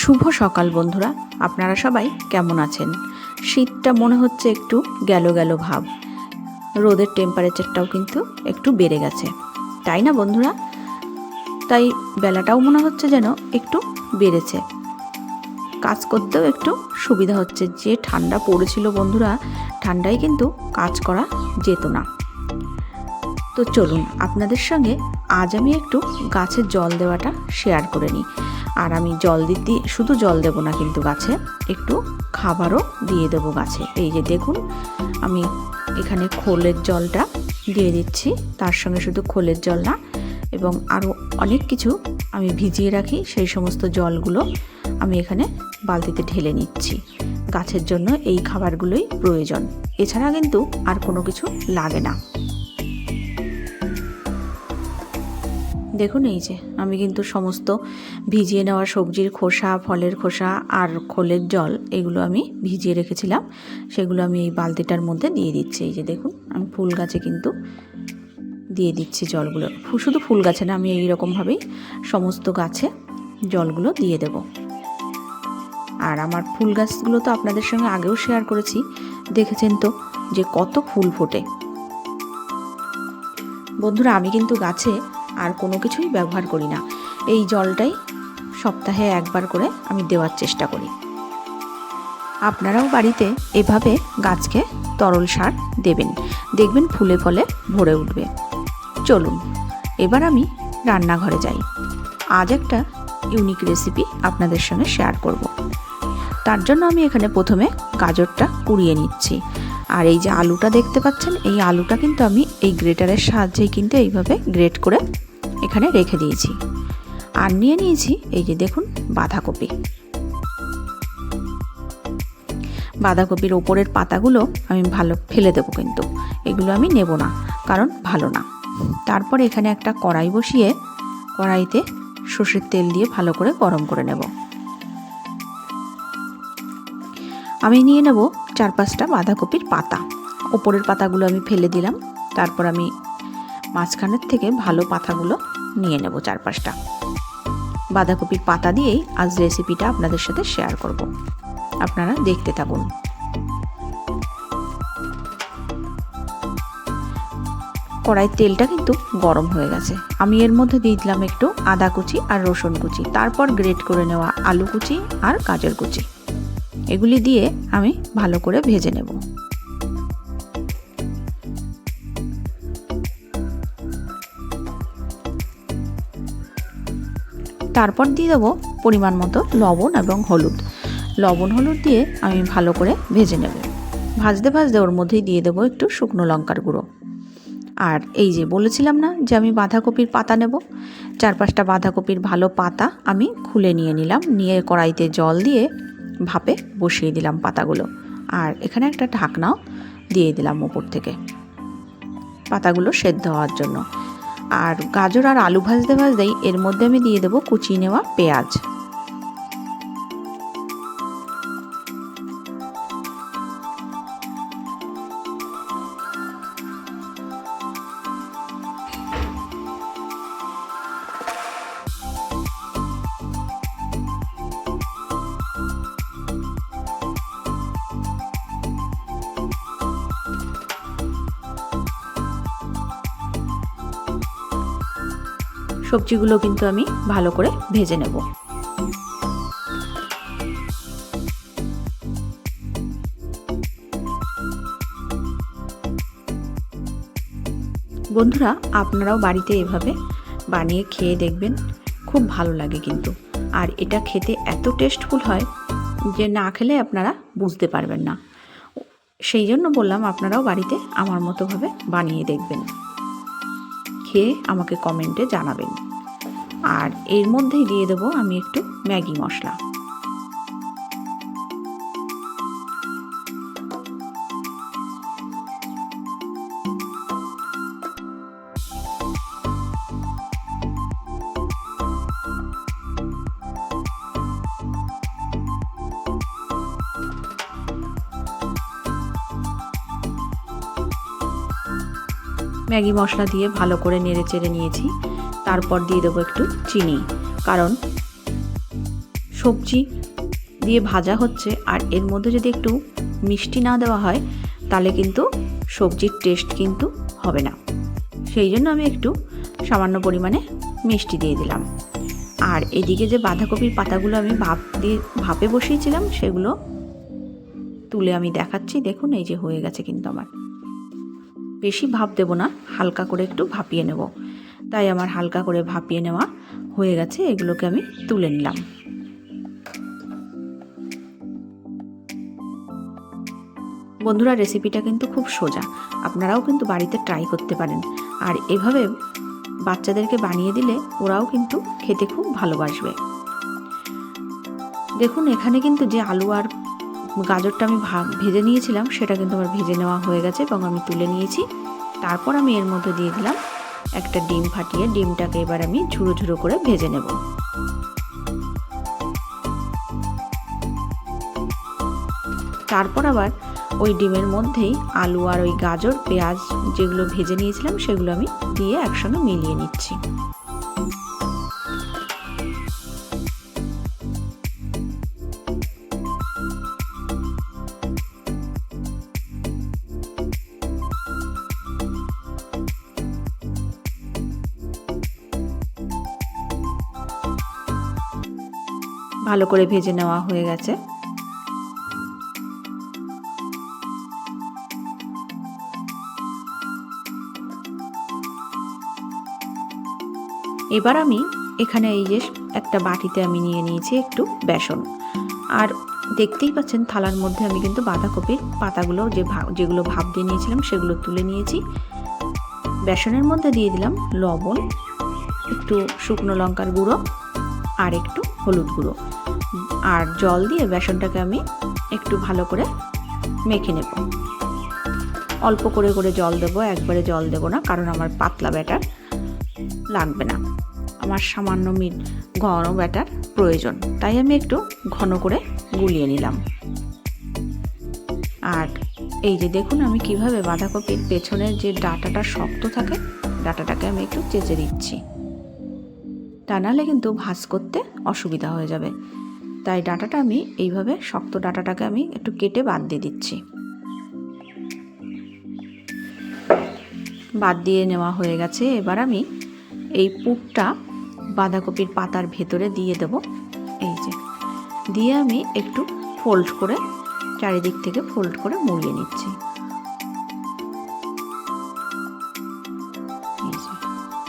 শুভ সকাল বন্ধুরা, আপনারা সবাই কেমন আছেন? শীতটা মনে হচ্ছে একটু গেল গেল ভাব, রোদের টেম্পারেচারটাও কিন্তু একটু বেড়ে গেছে, তাই না বন্ধুরা? তাই বেলাটাও মনে হচ্ছে যেন একটু বেড়েছে, কাজ করতেও একটু সুবিধা হচ্ছে। যে ঠান্ডা পড়েছিল বন্ধুরা, ঠান্ডায় কিন্তু কাজ করা যেত না। তো চলুন আপনাদের সঙ্গে আজ আমি একটু গাছের জল দেওয়াটা শেয়ার করে নিই। আর আমি জল দিতে শুধু জল দেব না, কিন্তু গাছে একটু খাবারও দিয়ে দেবো গাছে। এই যে দেখুন, আমি এখানে খোলের জলটা দিয়ে দিচ্ছি, তার সঙ্গে শুধু খোলের জল না, এবং আরও অনেক কিছু আমি ভিজিয়ে রাখি, সেই সমস্ত জলগুলো আমি এখানে বালতিতে ঢেলে নিচ্ছি। গাছের জন্য এই খাবারগুলোই প্রয়োজন, এছাড়া কিন্তু আর কোনো কিছু লাগে না। দেখুন, এই যে আমি কিন্তু সমস্ত ভিজিয়ে নেওয়া সবজির খোসা, ফলের খোসা আর খোলের জল, এগুলো আমি ভিজিয়ে রেখেছিলাম, সেগুলো আমি এই বালতিটার মধ্যে দিয়ে দিচ্ছি। এই যে দেখুন, আমি ফুল গাছে কিন্তু দিয়ে দিচ্ছি জলগুলো। শুধু ফুল গাছে না, আমি এইরকমভাবেই সমস্ত গাছে জলগুলো দিয়ে দেব। আর আমার ফুল গাছগুলো তো আপনাদের সঙ্গে আগেও শেয়ার করেছি, দেখেছেন তো যে কত ফুল ফোটে। বন্ধুরা, আমি কিন্তু গাছে আর কোনো কিছুই ব্যবহার করি না, এই জলটাই সপ্তাহে একবার করে আমি দেওয়ার চেষ্টা করি। আপনারাও বাড়িতে এভাবে গাছকে তরল সার দেবেন, দেখবেন ফুলে ফলে ভরে উঠবে। চলুন এবার আমি রান্নাঘরে যাই। আজ একটা ইউনিক রেসিপি আপনাদের সঙ্গে শেয়ার করব। তার জন্য আমি এখানে প্রথমে গাজরটা কুড়িয়ে নিচ্ছি। আর এই যে আলুটা দেখতে পাচ্ছেন, এই আলুটা কিন্তু আমি এই গ্রেটারের সাহায্যেই কিন্তু এইভাবে গ্রেট করে এখানে রেখে দিয়েছি। আর নিয়ে নিয়েছি এই যে দেখুন বাঁধাকপি। বাঁধাকপির ওপরের পাতাগুলো আমি ভালো ফেলে দেবো, কিন্তু এগুলো আমি নেব না, কারণ ভালো না। তারপর এখানে একটা কড়াই বসিয়ে কড়াইতে সর্ষের তেল দিয়ে ভালো করে গরম করে নেব। আমি নিয়ে নেব 4-5টা বাঁধাকপির পাতা। ওপরের পাতাগুলো আমি ফেলে দিলাম, তারপর আমি মাঝখানের থেকে ভালো পাতাগুলো নিয়ে নেব 4-5টা। বাঁধাকপির পাতা দিয়েই আজ রেসিপিটা আপনাদের সাথে শেয়ার করব, আপনারা দেখতে থাকুন। কড়াইয়ের তেলটা কিন্তু গরম হয়ে গেছে। আমি এর মধ্যে দিয়ে দিলাম একটু আদা কুচি আর রসুন কুচি, তারপর গ্রেট করে নেওয়া আলু কুচি আর গাজর কুচি, এগুলি দিয়ে আমি ভালো করে ভেজে নেব। তারপর দিয়ে দেবো পরিমাণ মতো লবণ এবং হলুদ। লবণ হলুদ দিয়ে আমি ভালো করে ভেজে নেব। ভাজতে ভাজতে ওর মধ্যেই দিয়ে দেবো একটু শুকনো লঙ্কার গুঁড়ো। আর এই যে বলেছিলাম না যে আমি বাঁধাকপির পাতা নেব, 4-5টা বাঁধাকপির ভালো পাতা আমি খুলে নিয়ে নিলাম, নিয়ে কড়াইতে জল দিয়ে ভাপে বসিয়ে দিলাম পাতাগুলো। আর এখানে একটা ঢাকনাও দিয়ে দিলাম ওপর থেকে পাতাগুলো সেদ্ধ হওয়ার জন্য। আর গাজর আর আলু ভাজতে ভাজতেই এর মধ্যে আমি দিয়ে দেবো কুচিয়ে নেওয়া পেঁয়াজ। সবজিগুলো কিন্তু আমি ভালো করে ভেজে নেব। বন্ধুরা, আপনারাও বাড়িতে এভাবে বানিয়ে খেয়ে দেখবেন, খুব ভালো লাগে কিন্তু। আর এটা খেতে এত টেস্টফুল হয় যে না খেলে আপনারা বুঝতে পারবেন না। সেই জন্য বললাম আপনারাও বাড়িতে আমার মতোভাবে বানিয়ে দেখবেন, খেয়ে আমাকে কমেন্টে জানাবেন। আর এর মধ্যেই দিয়ে দেবো আমি একটু ম্যাগি মশলা। ম্যাগি মশলা দিয়ে ভালো করে নেড়ে চেড়ে নিয়েছি। তারপর দিয়ে দেবো একটু চিনি, কারণ সবজি দিয়ে ভাজা হচ্ছে, আর এর মধ্যে যদি একটু মিষ্টি না দেওয়া হয় তাহলে কিন্তু সবজির টেস্ট কিন্তু হবে না। সেই জন্য আমি একটু সামান্য পরিমাণে মিষ্টি দিয়ে দিলাম। আর এদিকে যে বাঁধাকপির পাতাগুলো আমি ভাপে বসিয়েছিলাম সেগুলো তুলে আমি দেখাচ্ছি। দেখুন এই যে হয়ে গেছে কিন্তু আমার। বেশি ভাপ দেব না, হালকা করে একটু ভাপিয়ে নেব। তাই আমার হালকা করে ভাপিয়ে নেওয়া হয়ে গেছে, এগুলোকে আমি তুলে নিলাম। বন্ধুরা, রেসিপিটা কিন্তু খুব সোজা, আপনারাও কিন্তু বাড়িতে ট্রাই করতে পারেন। আর এভাবে বাচ্চাদেরকে বানিয়ে দিলে ওরাও কিন্তু খেতে খুব ভালোবাসবে। দেখুন এখানে কিন্তু যে আলু আর গাজরটা আমি ভেজে নিয়েছিলাম সেটা কিন্তু আমার ভেজে নেওয়া হয়ে গেছে এবং আমি তুলে নিয়েছি। তারপর আমি এর মধ্যে দিয়ে দিলাম একটা ডিম ফাটিয়ে। ডিমটাকে এবার আমি ঝুরো ঝুরো করে ভেজে নেব। তারপর আবার ওই ডিমের মধ্যেই আলু আর ওই গাজর পেঁয়াজ যেগুলো ভেজে নিয়েছিলাম সেগুলো আমি দিয়ে একসঙ্গে মিলিয়ে নিচ্ছি। ভালো করে ভেজে নেওয়া হয়ে গেছে। এবার আমি এখানে এই যে একটা বাটিতে আমি নিয়ে নিয়েছি একটু বেসন। আর দেখতেই পাচ্ছেন থালার মধ্যে আমি কিন্তু বাঁধাকপির পাতাগুলো যেগুলো ভাপ দিয়ে নিয়েছিলাম সেগুলো তুলে নিয়েছি। বেসনের মধ্যে দিয়ে দিলাম লবণ, একটু শুকনো লঙ্কার গুঁড়ো আর একটু হলুদ গুঁড়ো, আর জল দিয়ে বেসনটাকে আমি একটু ভালো করে মেখে নেব। অল্প করে করে জল দেবো, একবারে জল দেবো না, কারণ আমার পাতলা ব্যাটার লাগবে না, আমার সামান্য ঘন ব্যাটার প্রয়োজন। তাই আমি একটু ঘন করে গুলিয়ে নিলাম। আর এই যে দেখুন আমি কিভাবে বাঁধাকপির পেছনের যে ডাঁটাটা শক্ত থাকে ডাঁটাটাকে আমি একটু চেঁচে দিচ্ছি, তা নাহলে কিন্তু ভাজ করতে অসুবিধা হয়ে যাবে। তাই ডাঁটাটা আমি এইভাবে শক্ত ডাঁটাটাকে আমি একটু কেটে বাদ দিয়ে দিচ্ছি। বাদ দিয়ে নেওয়া হয়ে গেছে। এবার আমি এই পুরটা বাঁধাকপির পাতার ভেতরে দিয়ে দেব। এই যে দিয়ে আমি একটু ফোল্ড করে চারিদিক থেকে ফোল্ড করে মুড়িয়ে নিচ্ছি।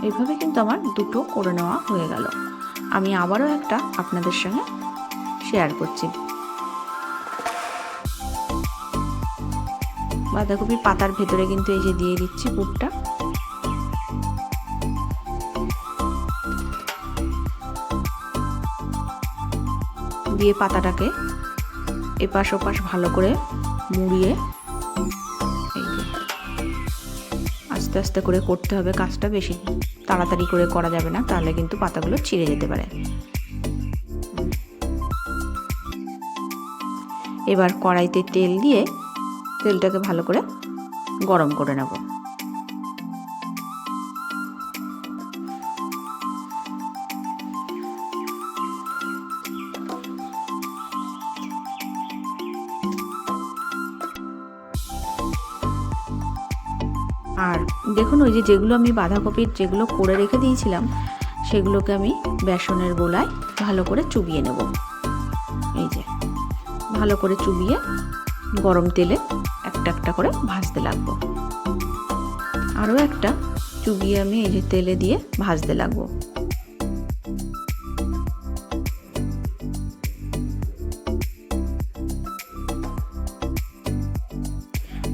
এইভাবে কিন্তু আমার দুটো করে নেওয়া হয়ে গেল। আমি আবারও একটা আপনাদের সঙ্গে শেয়ার করছি। বাঁধাকপির পাতার ভেতরে কিন্তু এই যে দিয়ে দিচ্ছি পুরটা। দিয়ে পাতাটাকে এপাশ ওপাশ ভালো করে মুড়িয়ে এই যে আস্তে আস্তে করে করতে হবে কাজটা, বেশি তাড়াতাড়ি করে করা যাবে না, তাহলে কিন্তু পাতাগুলো ছিঁড়ে যেতে পারে। এবার কড়াইতে তেল দিয়ে তেলটাকে ভালো করে গরম করে নেব। আর দেখুন ওই যেগুলো আমি বাঁধাকপির যেগুলো করে রেখে দিয়েছিলাম সেগুলোকে আমি বেসনের গোলায় ভালো করে চুবিয়ে নেব। এই যে ভালো করে চুবিয়ে গরম তেলে একটা একটা করে ভাজতে লাগবো। আরও একটা চুবিয়ে আমি এই যে তেলে দিয়ে ভাজতে লাগবো।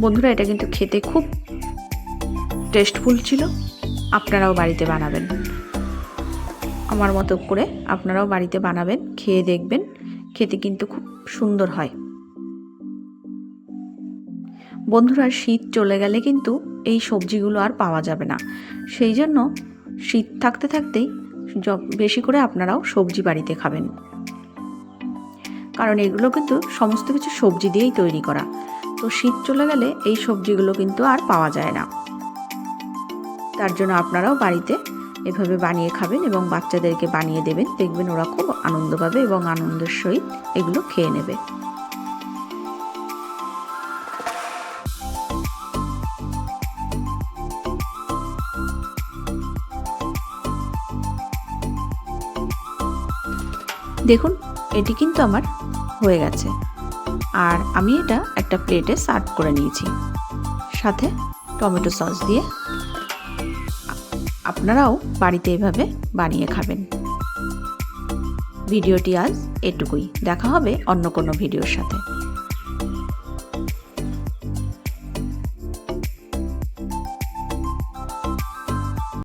বন্ধুরা, এটা কিন্তু খেতে খুব টেস্টফুল ছিল। আপনারাও বাড়িতে বানাবেন, আমার মতো করে আপনারাও বাড়িতে বানাবেন, খেয়ে দেখবেন, খেতে কিন্তু খুব সুন্দর হয়। বন্ধুরা, শীত চলে গেলে কিন্তু এই সবজিগুলো আর পাওয়া যাবে না। সেই জন্য শীত থাকতে থাকতেই বেশি করে আপনারাও সবজি বাড়িতে খাবেন, কারণ এগুলো কিন্তু সমস্ত কিছু সবজি দিয়েই তৈরি করা। তো শীত চলে গেলে এই সবজিগুলো কিন্তু আর পাওয়া যায় না। তার জন্য আপনারাও বাড়িতে এভাবে বানিয়ে খাবেন এবং বাচ্চাদেরকে বানিয়ে দেবেন, দেখবেন ওরা খুব আনন্দ পাবে এবং আনন্দের সহিত এগুলো খেয়ে নেবে। দেখুন এটি কিন্তু আমার হয়ে গেছে, আর আমি এটা একটা প্লেটে সার্ভ করে নিয়েছি সাথে টমেটো সস দিয়ে। আপনারাও বাড়িতে এভাবে বানিয়ে খাবেন। ভিডিওটি আজ এটুকুই, দেখা হবে অন্য কোনো ভিডিওর সাথে।